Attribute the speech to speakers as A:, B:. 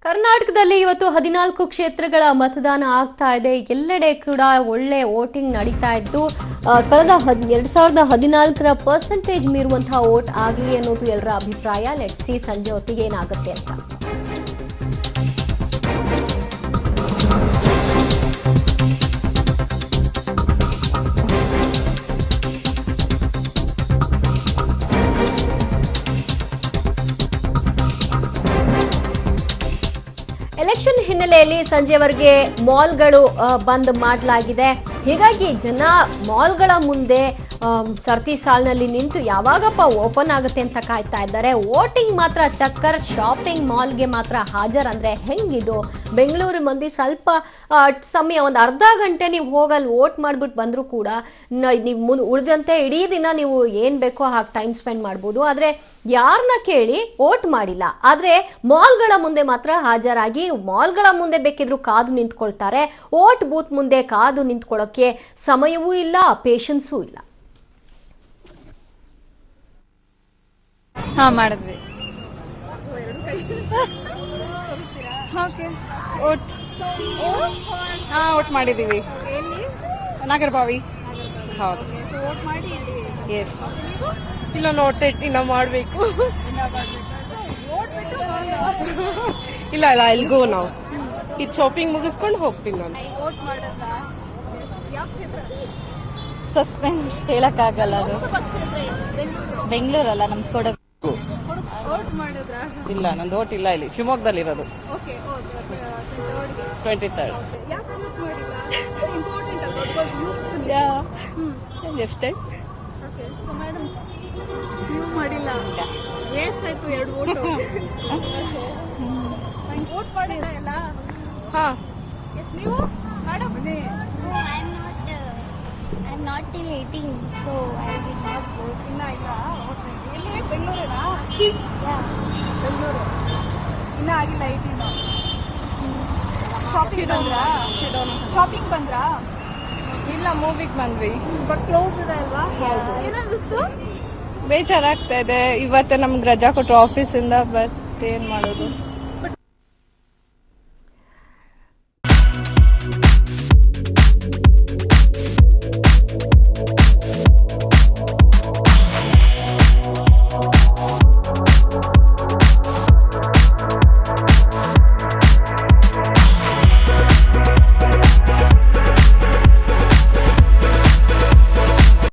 A: ಕರ್ನಾಟಕದಲ್ಲಿ ಇವತ್ತು 14 ಕ್ಷೇತ್ರಗಳ ಮತದಾನ ಆಗ್ತಾ ಇದೆ. ಎಲ್ಲೆಡೆ ಕೂಡ ಒಳ್ಳೆ ವೋಟಿಂಗ್ ನಡೀತಾ ಇದ್ದು ಕಳೆದ 2014ರ ಪರ್ಸೆಂಟೇಜ್ ಮೀರುವಂತಹ ವೋಟ್ ಆಗಲಿ ಅನ್ನೋದು ಎಲ್ಲರ ಅಭಿಪ್ರಾಯ. ಲೆಟ್ಸ್ ಸಿ ಸಂಜೆ ಹೊತ್ತಿಗೆ ಏನಾಗುತ್ತೆ ಅಂತ. ಎಲೆಕ್ಷನ್ ಹಿನ್ನೆಲೆಯಲ್ಲಿ ಸಂಜೆವರೆಗೆ ಮಾಲ್ಗಳು ಬಂದ್ ಮಾಡಲಾಗಿದೆ. ಹೀಗಾಗಿ ಜನ ಮಾಲ್ಗಳ ಮುಂದೆ ಸರತಿ ಸಾಲಿನಲ್ಲಿ ನಿಂತು ಯಾವಾಗಪ್ಪ ಓಪನ್ ಆಗುತ್ತೆ ಅಂತ ಕಾಯ್ತಾ ಇದ್ದಾರೆ. ವೋಟಿಂಗ್ ಮಾತ್ರ ಚಕ್ಕರ್. ಶಾಪಿಂಗ್ ಮಾಲ್ಗೆ ಮಾತ್ರ ಹಾಜರಂದ್ರೆ ಹೆಂಗಿದು? ಬೆಂಗಳೂರು ಮಂದಿ ಸ್ವಲ್ಪ ಸಮಯ ಒಂದು ಅರ್ಧ ಗಂಟೆ ನೀವು ಹೋಗಲ್ಲಿ ವೋಟ್ ಮಾಡ್ಬಿಟ್ಟು ಬಂದರೂ ಕೂಡ ನೀವು ಉಳಿದಂತೆ ಇಡೀ ದಿನ ನೀವು ಏನು ಬೇಕೋ ಹಾಗೆ ಟೈಮ್ ಸ್ಪೆಂಡ್ ಮಾಡ್ಬೋದು. ಆದರೆ ಯಾರನ್ನ ಕೇಳಿ ವೋಟ್ ಮಾಡಿಲ್ಲ. ಆದರೆ ಮಾಲ್ಗಳ ಮುಂದೆ ಮಾತ್ರ ಹಾಜರಾಗಿ ಮಾಲ್ಗಳ ಮುಂದೆ ಬೇಕಿದ್ರು ಕಾದು ನಿಂತ್ಕೊಳ್ತಾರೆ. ವೋಟ್ ಬೂತ್ ಮುಂದೆ ಕಾದು ನಿಂತ್ಕೊಳ್ಳೋಕ್ಕೆ ಸಮಯವೂ ಇಲ್ಲ, ಪೇಷನ್ಸೂ ಇಲ್ಲ.
B: ಮಾಡಿದ್ವಿ. ಓಟ್ ಮಾಡಿದೀವಿ. ನಾಗರಬಾವಿ. ಹೌದು. ಎಸ್. ಇಲ್ಲ, ನೋಟೆಡ್ ಇನ್ನ ಮಾಡಬೇಕು. ಇಲ್ಲ ಎಲ್ಗೋ ನಾವು ಈ ಶಾಪಿಂಗ್ ಮುಗಿಸ್ಕೊಂಡು ಹೋಗ್ತೀನಿ ನಾನು. ಸಸ್ಪೆನ್ಸ್ ಹೇಳಕ್ಕಾಗಲ್ಲ. ಅದು ಬೆಂಗಳೂರಲ್ಲ, ನಮ್ದು ಕೊಡಗು. ಇಲ್ಲ, ನಂದು ಓಟ್ ಇಲ್ಲ. ಇಲ್ಲಿ ಶಿವಮೊಗ್ಗದಲ್ಲಿ ಇರೋದು. 23rd. ಎಷ್ಟೇ
C: ನೀವು ಮಾಡಿಲ್ಲ, ವೇಸ್ಟ್ ಆಯ್ತು 2 ವೋಟ್. ವೋಟ್ ಮಾಡಿಲ್ಲ ಎಲ್ಲ. ನೀವು madam?
D: I'm not till 18, so I did not vote.
C: ಇಲ್ಲ. ಎಲ್ಲಿ? ಬೆಂಗಳೂರಿನಾ? ಬೆಂಗಳೂರು. ಇನ್ನ ಆಗಿಲ್ಲ 18. ಶಾಪಿಂಗ್ ಬಂದ್ರಾ?
B: ಇಲ್ಲ, ಮೂವಿಗೆ ಬಂದ್ವಿ.
C: ಬಟ್ ಕ್ಲೋಸ್ ಇದೆ ಅಲ್ವಾ? ಏನನ್ನಿಸ್ತು?
B: ಬೇಜಾರಾಗ್ತಾ ಇದೆ. ಇವತ್ತು ನಮ್ಗೆ ರಜಾ ಕೊಟ್ಟರು ಆಫೀಸಿಂದ. ಬಟ್ ಏನ್ ಮಾಡೋದು.